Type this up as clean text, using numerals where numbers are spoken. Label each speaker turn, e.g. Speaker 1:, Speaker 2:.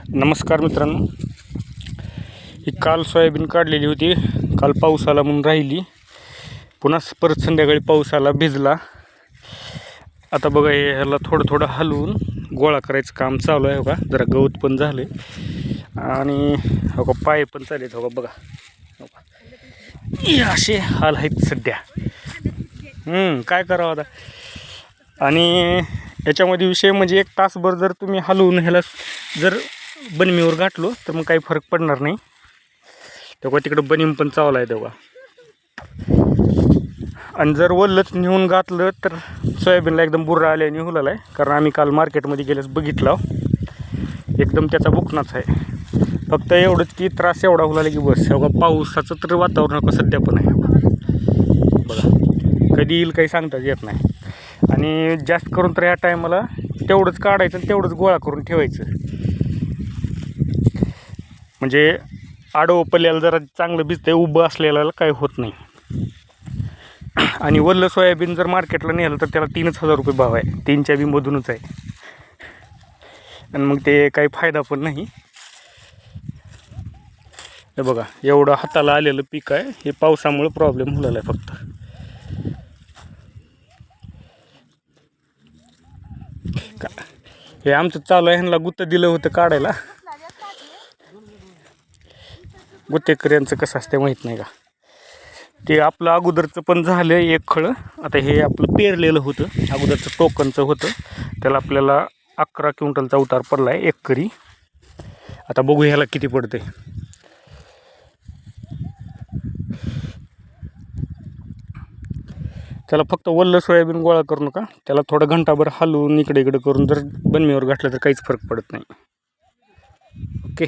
Speaker 1: नमस्कार मित्रांनो, ही काल सोयाबीन काढलेली होती. काल पाऊस आला म्हणून राहिली, पुन्हा परत संध्याकाळी पाऊस आला, भिजला. आता बघा ह्याला थोडं थोडं हलवून गोळा करायचं काम चालू आहे. हो का, जरा गवत पण झाले आणि हो का पाय पण चालेल. हो का बघा, हो का हे असे हाल आहेत सध्या. काय करावं आता. आणि याच्यामध्ये विषय म्हणजे 1 तासभर जर तुम्ही हलवून ह्याला जर बनिमीवर घातलो तर मग काही फरक पडणार नाही. तेव्हा तिकडं बनीम पण चावला आहे तेव्हा. आणि जर वल्लच नेऊन घातलं तर सोयाबीनला एकदम बुर्रा आल्याने हुलाला आहे. कारण आम्ही काल मार्केटमध्ये गेल्यास बघितलं, एकदम त्याचा बुकनाच आहे. फक्त एवढंच की त्रास एवढा हुलाला की बस. एवढा पावसाचं तर वातावरण सध्या पण आहे बघा, कधी येईल काही सांगताच येत नाही. आणि जास्त करून तर ह्या टायमाला तेवढंच काढायचं आणि तेवढंच गोळा करून ठेवायचं. म्हणजे आडवं पल्ल्याला जरा चांगलं भिजतंय, उभं असलेल्याला काही होत नाही. आणि वल्लं सोयाबीन जर मार्केटला नेलं तर त्याला 3,000 रुपये भाव आहे. 3च्या बी मधूनच आहे. आणि मग ते काही फायदा पण नाही. हे बघा एवढं हाताला आलेलं पीक आहे, हे पावसामुळे प्रॉब्लेम झालेला आहे फक्त. हे आमचं चालू आहे. ह्यांना गुत्त दिलं होतं काढायला. गुत्तेकऱ्यांचं कसं असते माहीत नाही का. ते आपलं अगोदरचं पण झालं एक खळं. आता हे आपलं पेरलेलं होतं, अगोदरचं टोकनचं होतं, त्याला आपल्याला 11 क्विंटलचा उतार पडला आहे एकरी. आता बघू ह्याला किती पडते. त्याला फक्त वल्ल सोयाबीन गोळा करू नका, त्याला थोडं घंटाभर हलवून इकडे इकडे करून जर बनिमीवर घातलं तर काहीच फरक पडत नाही. ओके.